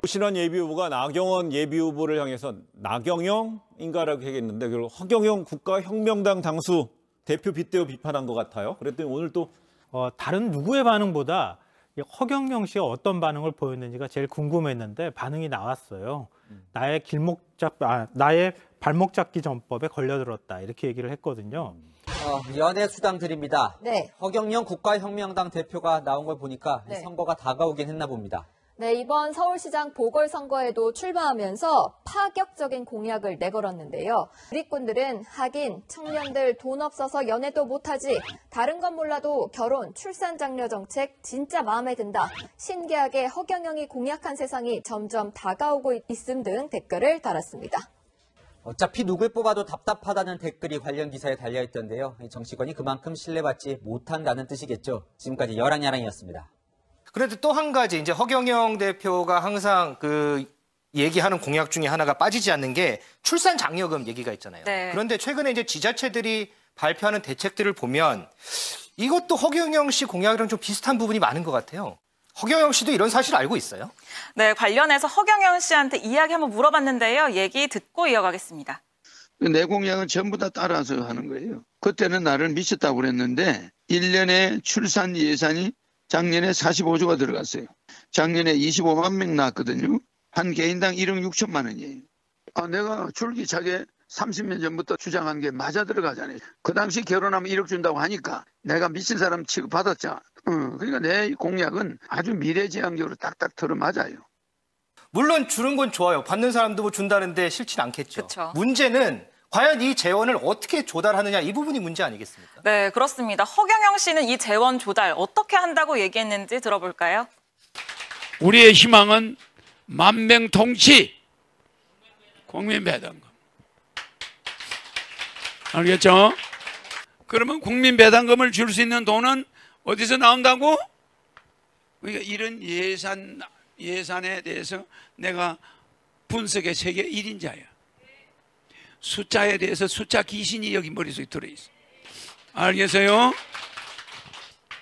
신원 예비후보가 나경원 예비후보를 향해서 나경영인가라고 얘기했는데 그걸 허경영 국가혁명당 당수 대표 빗대어 비판한 것 같아요. 그랬더니 오늘 또 다른 누구의 반응보다 허경영 씨가 어떤 반응을 보였는지가 제일 궁금했는데 반응이 나왔어요. 나의 발목 잡기 전법에 걸려들었다 이렇게 얘기를 했거든요. 연애 수당 드립니다. 네. 허경영 국가혁명당 대표가 나온 걸 보니까 네. 선거가 다가오긴 했나 봅니다. 네, 이번 서울시장 보궐선거에도 출마하면서 파격적인 공약을 내걸었는데요. 누리꾼들은 하긴 청년들 돈 없어서 연애도 못하지, 다른 건 몰라도 결혼, 출산 장려 정책 진짜 마음에 든다, 신기하게 허경영이 공약한 세상이 점점 다가오고 있음 등 댓글을 달았습니다. 어차피 누굴 뽑아도 답답하다는 댓글이 관련 기사에 달려있던데요. 정치권이 그만큼 신뢰받지 못한다는 뜻이겠죠. 지금까지 여랑야랑이었습니다. 그런데 또 한 가지 이제 허경영 대표가 항상 얘기하는 공약 중에 하나가 빠지지 않는 게 출산 장려금 얘기가 있잖아요. 네. 그런데 최근에 이제 지자체들이 발표하는 대책들을 보면 이것도 허경영 씨 공약이랑 좀 비슷한 부분이 많은 것 같아요. 허경영 씨도 이런 사실 알고 있어요? 네, 관련해서 허경영 씨한테 이야기 한번 물어봤는데요. 얘기 듣고 이어가겠습니다. 내 공약은 전부 다 따라서 하는 거예요. 그때는 나를 미쳤다고 그랬는데 1년에 출산 예산이 작년에 45조가 들어갔어요. 작년에 25만 명 낳았거든요. 한 개인당 1억 6천만 원이에요. 내가 줄기차게 30년 전부터 주장한 게 맞아 들어가잖아요. 그 당시 결혼하면 1억 준다고 하니까 내가 미친 사람 취급받았잖아. 그러니까 내 공약은 아주 미래지향적으로 딱딱 들어맞아요. 물론 주는 건 좋아요. 받는 사람도 뭐 준다는데 싫진 않겠죠. 그쵸. 문제는 과연 이 재원을 어떻게 조달하느냐 이 부분이 문제 아니겠습니까? 네, 그렇습니다. 허경영 씨는 이 재원 조달 어떻게 한다고 얘기했는지 들어볼까요? 우리의 희망은 만병통치, 국민배당금. 알겠죠? 그러면 국민배당금을 줄 수 있는 돈은 어디서 나온다고? 그러니까 이런 예산에 대해서 내가 분석의 세계 1인자야. 숫자에 대해서 숫자 귀신이 여기 머릿속에 들어있어. 알겠어요?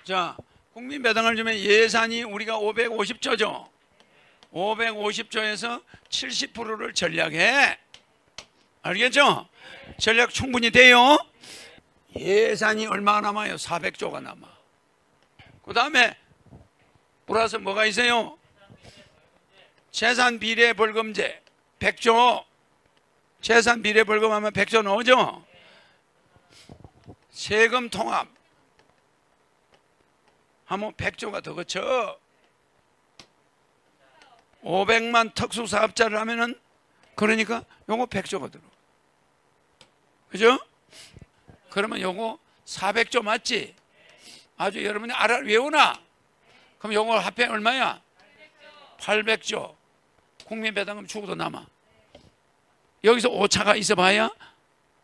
자, 국민배당을 주면 예산이 우리가 550조죠. 550조에서 70%를 전략해. 알겠죠? 전략 충분히 돼요. 예산이 얼마가 남아요? 400조가 남아. 그 다음에 플러스 뭐가 있어요? 재산비례벌금제 100조. 재산비례벌금하면 100조 나오죠? 세금 통합 하면 100조가 더 거쳐. 500만 특수사업자를 하면은 그러니까 요거 100조가 들어. 그죠? 그러면 요거 400조 맞지? 아주 여러분이 외우나? 그럼 요거 합해 얼마야? 800조. 국민배당금 주고도 남아. 여기서 오차가 있어봐야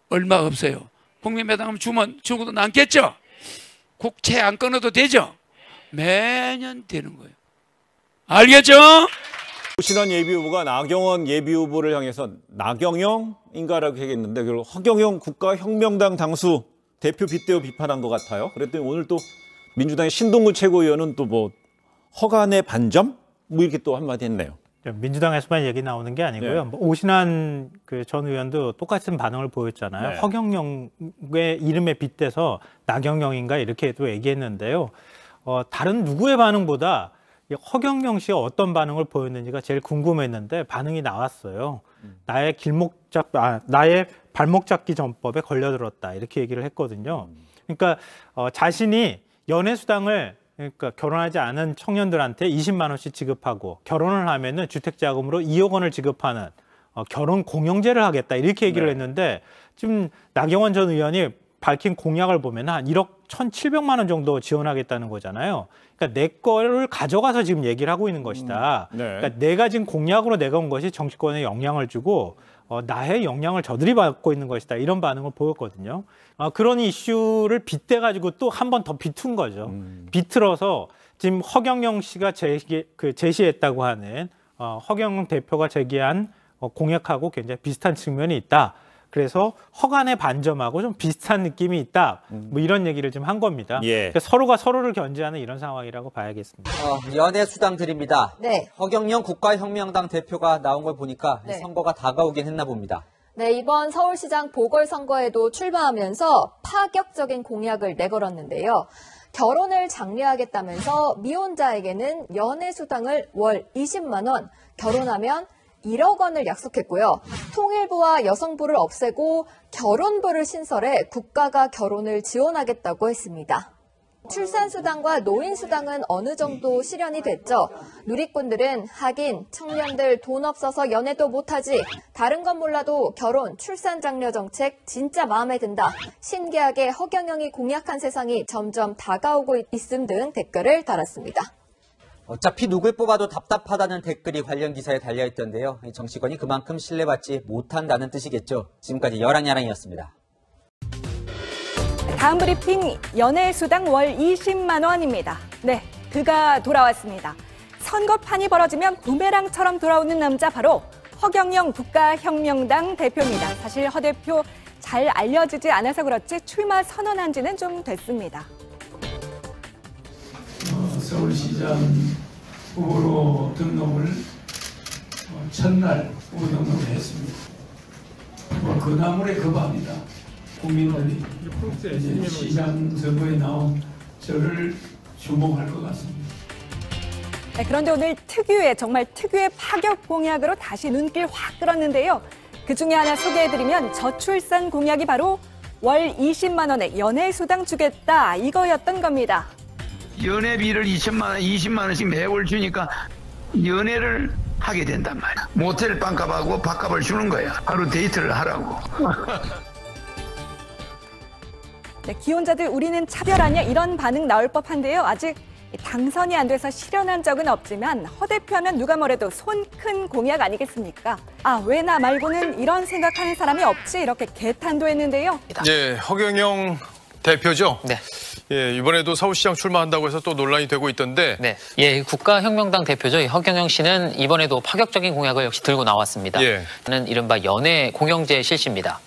얼마 없어요. 국민배당금 주고도 남겠죠? 국채 안 끊어도 되죠? 매년 되는 거예요. 알겠죠? 신원 예비후보가 나경원 예비후보를 향해서 나경영인가라고 얘기했는데 그걸 허경영 국가혁명당 당수 대표 빗대어 비판한 것 같아요. 그랬더니 오늘 또 민주당의 신동근 최고위원은 또 뭐 허간의 반점? 뭐 이렇게 또 한마디 했네요. 민주당에서만 얘기 나오는 게 아니고요. 네. 오신환 전 의원도 똑같은 반응을 보였잖아요. 네. 허경영의 이름에 빗대서 나경영인가 이렇게 또 얘기했는데요. 다른 누구의 반응보다 허경영 씨가 어떤 반응을 보였는지가 제일 궁금했는데 반응이 나왔어요. 나의 발목 잡기 전법에 걸려들었다 이렇게 얘기를 했거든요. 그러니까 자신이 연애 수당을 그러니까 결혼하지 않은 청년들한테 20만 원씩 지급하고 결혼을 하면은 주택자금으로 2억 원을 지급하는 결혼 공영제를 하겠다 이렇게 얘기를 했는데 지금 나경원 전 의원이 밝힌 공약을 보면 한 1억 1,700만 원 정도 지원하겠다는 거잖아요. 그러니까 내 거를 가져가서 지금 얘기를 하고 있는 것이다. 네. 그러니까 내가 지금 공약으로 내건 것이 정치권에 영향을 주고 나의 영향을 저들이 받고 있는 것이다. 이런 반응을 보였거든요. 그런 이슈를 빗대가지고 또 한 번 더 비튼 거죠. 비틀어서 지금 허경영 씨가 제시했다고 하는 허경영 대표가 제기한 공약하고 굉장히 비슷한 측면이 있다. 그래서 허간에 반점하고 좀 비슷한 느낌이 있다. 뭐 이런 얘기를 좀 한 겁니다. 예. 그러니까 서로가 서로를 견제하는 이런 상황이라고 봐야겠습니다. 연애 수당 드립니다. 네. 허경영 국가혁명당 대표가 나온 걸 보니까 네. 선거가 다가오긴 했나 봅니다. 네, 이번 서울시장 보궐선거에도 출마하면서 파격적인 공약을 내걸었는데요. 결혼을 장려하겠다면서 미혼자에게는 연애수당을 월 20만 원, 결혼하면 1억 원을 약속했고요. 통일부와 여성부를 없애고 결혼부를 신설해 국가가 결혼을 지원하겠다고 했습니다. 출산수당과 노인수당은 어느 정도 실현이 됐죠. 누리꾼들은 하긴 청년들 돈 없어서 연애도 못하지. 다른 건 몰라도 결혼, 출산 장려 정책 진짜 마음에 든다. 신기하게 허경영이 공약한 세상이 점점 다가오고 있음 등 댓글을 달았습니다. 어차피 누굴 뽑아도 답답하다는 댓글이 관련 기사에 달려있던데요. 정치권이 그만큼 신뢰받지 못한다는 뜻이겠죠. 지금까지 여랑야랑이었습니다. 다음 브리핑 연애수당 월 20만 원입니다. 네, 그가 돌아왔습니다. 선거판이 벌어지면 부메랑처럼 돌아오는 남자 바로 허경영 국가혁명당 대표입니다. 사실 허 대표 잘 알려지지 않아서 그렇지 출마 선언한 지는 좀 됐습니다. 서울시장 후보로 등록을 첫날 후보 등록을 했습니다. 그 나물에 급합니다. 국민들이 이제 시장 선거에 나온 저를 주목할 것 같습니다. 네, 그런데 오늘 정말 특유의 파격 공약으로 다시 눈길 확 끌었는데요. 그중에 하나 소개해드리면 저출산 공약이 바로 월 20만 원의 연애수당 주겠다 이거였던 겁니다. 연애비를 20만 원씩 매월 주니까 연애를 하게 된단 말이야. 모텔 빵값하고 밥값을 주는 거야. 하루 데이트를 하라고. 네, 기혼자들 우리는 차별하냐 이런 반응 나올 법한데요. 아직 당선이 안 돼서 실현한 적은 없지만 허 대표하면 누가 뭐래도 손 큰 공약 아니겠습니까? 아, 왜 나 말고는 이런 생각하는 사람이 없지 이렇게 개탄도 했는데요. 예, 허경영 대표죠? 네. 예, 이번에도 서울시장 출마한다고 해서 또 논란이 되고 있던데. 네. 예, 국가혁명당 대표죠. 허경영 씨는 이번에도 파격적인 공약을 역시 들고 나왔습니다. 예. 는 이른바 연애 공영제 실시입니다.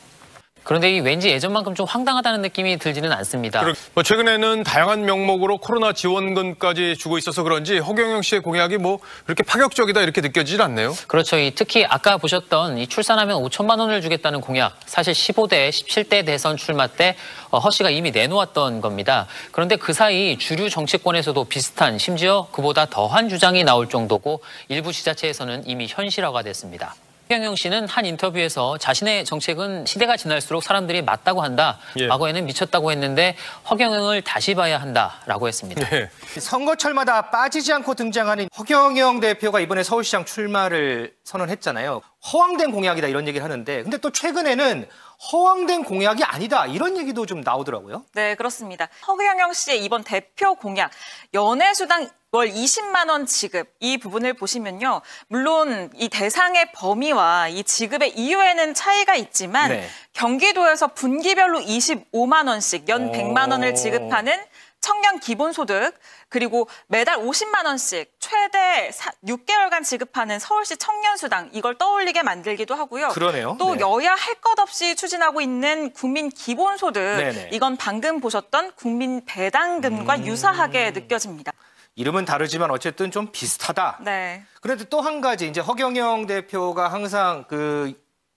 그런데 이 왠지 예전만큼 좀 황당하다는 느낌이 들지는 않습니다. 뭐 최근에는 다양한 명목으로 코로나 지원금까지 주고 있어서 그런지 허경영 씨의 공약이 뭐 그렇게 파격적이다 이렇게 느껴지질 않네요. 그렇죠. 특히 아까 보셨던 이 출산하면 5천만 원을 주겠다는 공약, 사실 15대, 17대 대선 출마 때 허 씨가 이미 내놓았던 겁니다. 그런데 그 사이 주류 정치권에서도 비슷한, 심지어 그보다 더한 주장이 나올 정도고 일부 지자체에서는 이미 현실화가 됐습니다. 허경영 씨는 한 인터뷰에서 자신의 정책은 시대가 지날수록 사람들이 맞다고 한다. 예. 과거에는 미쳤다고 했는데 허경영을 다시 봐야 한다라고 했습니다. 예. 선거철마다 빠지지 않고 등장하는 허경영 대표가 이번에 서울시장 출마를 선언했잖아요. 허황된 공약이다 이런 얘기를 하는데 근데 또 최근에는 허황된 공약이 아니다 이런 얘기도 좀 나오더라고요. 네, 그렇습니다. 허경영 씨의 이번 대표 공약, 연애수당 월 20만 원 지급, 이 부분을 보시면요. 물론 이 대상의 범위와 이 지급의 이유에는 차이가 있지만 네. 경기도에서 분기별로 25만 원씩 연 100만 원을 지급하는 청년 기본소득, 그리고 매달 50만 원씩 최대 6개월간 지급하는 서울시 청년수당, 이걸 떠올리게 만들기도 하고요. 그러네요. 또 네. 여야 할 것 없이 추진하고 있는 국민 기본소득, 네네. 이건 방금 보셨던 국민 배당금과 유사하게 느껴집니다. 이름은 다르지만 어쨌든 좀 비슷하다. 네. 그런데 또 한 가지 이제 허경영 대표가 항상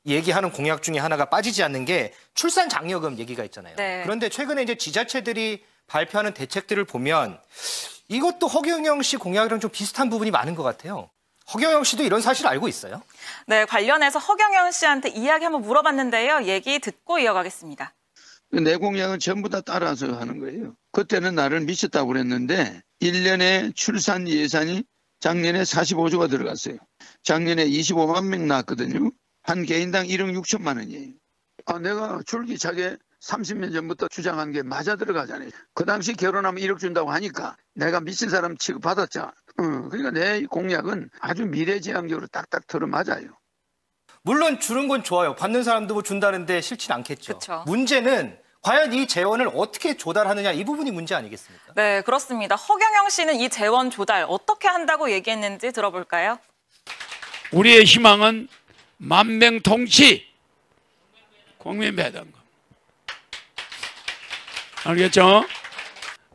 얘기하는 공약 중에 하나가 빠지지 않는 게 출산 장려금 얘기가 있잖아요. 네. 그런데 최근에 이제 지자체들이 발표하는 대책들을 보면 이것도 허경영 씨 공약이랑 좀 비슷한 부분이 많은 것 같아요. 허경영 씨도 이런 사실 알고 있어요? 네, 관련해서 허경영 씨한테 이야기 한번 물어봤는데요. 얘기 듣고 이어가겠습니다. 내 공약은 전부 다 따라서 하는 거예요. 그때는 나를 미쳤다고 그랬는데 1년에 출산 예산이 작년에 45조가 들어갔어요. 작년에 25만 명 낳았거든요. 한 개인당 1억 6천만 원이에요. 내가 줄기차게 30년 전부터 주장한 게 맞아 들어가잖아요. 그 당시 결혼하면 1억 준다고 하니까 내가 미친 사람 취급받았죠. 그러니까 내 공약은 아주 미래지향적으로 딱딱 들어맞아요. 물론 주는 건 좋아요. 받는 사람도 뭐 준다는데 싫진 않겠죠. 그쵸. 문제는 과연 이 재원을 어떻게 조달하느냐 이 부분이 문제 아니겠습니까? 네, 그렇습니다. 허경영 씨는 이 재원 조달 어떻게 한다고 얘기했는지 들어볼까요? 우리의 희망은 만명통치, 국민배당금. 알겠죠?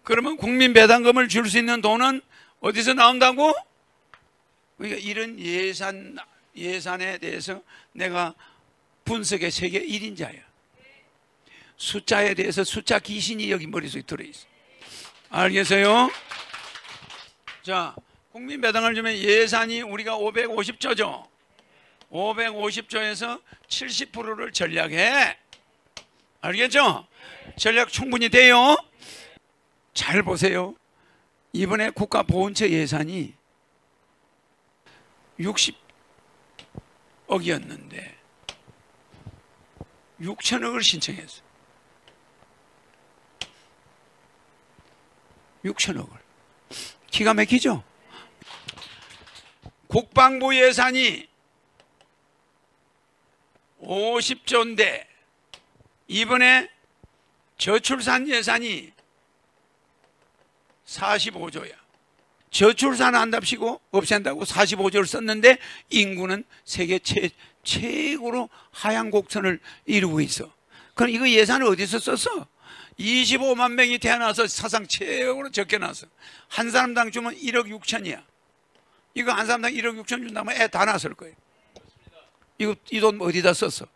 그러면 국민배당금을 줄 수 있는 돈은 어디서 나온다고? 그러니까 이런 예산에 대해서 내가 분석의 세계 1인자야. 숫자에 대해서 숫자 귀신이 여기 머릿속에 들어있어. 알겠어요? 자, 국민배당을 주면 예산이 우리가 550조죠. 550조에서 70%를 전략해. 알겠죠? 전략 충분히 돼요. 잘 보세요. 이번에 국가보훈처 예산이 60억이었는데 6천억을 신청했어. 6천억을. 기가 막히죠? 국방부 예산이 50조인데 이번에 저출산 예산이 45조야. 저출산 한답시고 없앤다고 45조를 썼는데 인구는 세계 최고로 하향 곡선을 이루고 있어. 그럼 이거 예산을 어디서 썼어? 25만 명이 태어나서 사상 최고로 적게 나왔어. 한 사람당 주면 1억 6천이야. 이거 한 사람당 1억 6천 준다면 애 다 낳았을 거예요. 이 돈 어디다 썼어?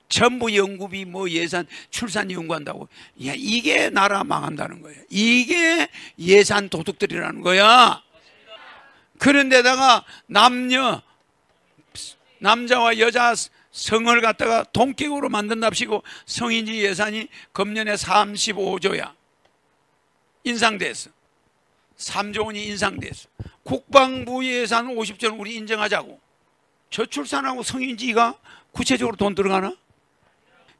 전부 연구비 뭐 예산 출산 연구한다고. 야, 이게 나라 망한다는 거예요. 이게 예산 도둑들이라는 거야. 그런데다가 남자와 여자 성을 갖다가 동격으로 만든답시고 성인지 예산이 금년에 35조야. 인상됐어. 3조 원이 인상됐어. 국방부 예산 50조는 우리 인정하자고. 저출산하고 성인지가 구체적으로 돈 들어가나?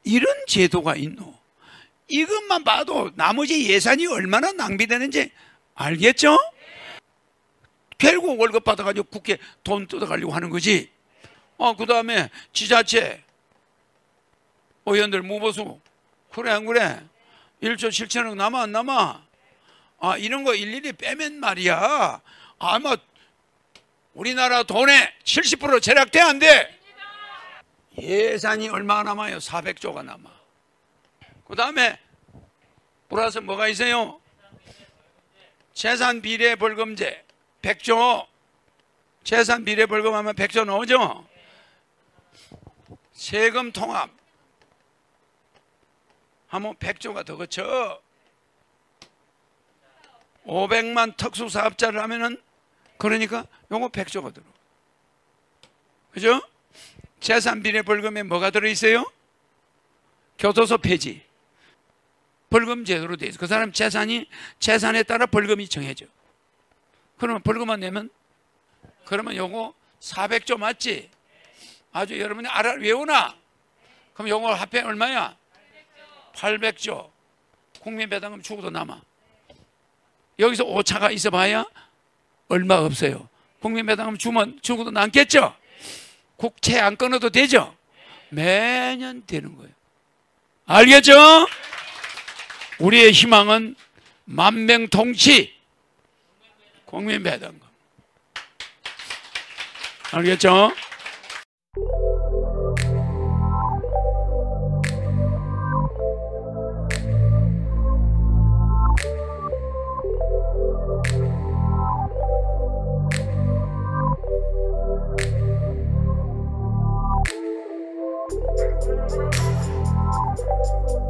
이런 제도가 있노. 이것만 봐도 나머지 예산이 얼마나 낭비되는지 알겠죠? 결국 월급 받아가지고 국회 돈 뜯어가려고 하는 거지. 그 다음에 지자체 의원들 무보수 그래 안 그래? 1조 7천억 남아 안 남아? 이런 거 일일이 빼면 말이야 아마 우리나라 돈의 70% 절약돼 안 돼? 예산이 얼마나 남아요? 400조가 남아. 그 다음에 플러스 뭐가 있어요? 재산 비례 벌금제 100조. 재산 비례 벌금하면 100조 나오죠? 세금 통합 하면 100조가 더 거쳐. 500만 특수사업자를 하면은 그러니까 요거 100조가 들어. 그죠? 재산 비례 벌금에 뭐가 들어있어요? 교도소 폐지. 벌금 제도로 돼 있어. 그 사람 재산에 따라 벌금이 정해져. 그러면 벌금만 내면 그러면 요거 400조 맞지? 아주 여러분이 외우나? 그럼 요거 합해 얼마야? 800조. 국민배당금 주고도 남아. 여기서 오차가 있어봐야 얼마 없어요. 국민배당금 주고도 남겠죠? 국채 안 끊어도 되죠? 매년 되는 거예요. 알겠죠? 우리의 희망은 만명통치, 국민배당금. 알겠죠? Thank you.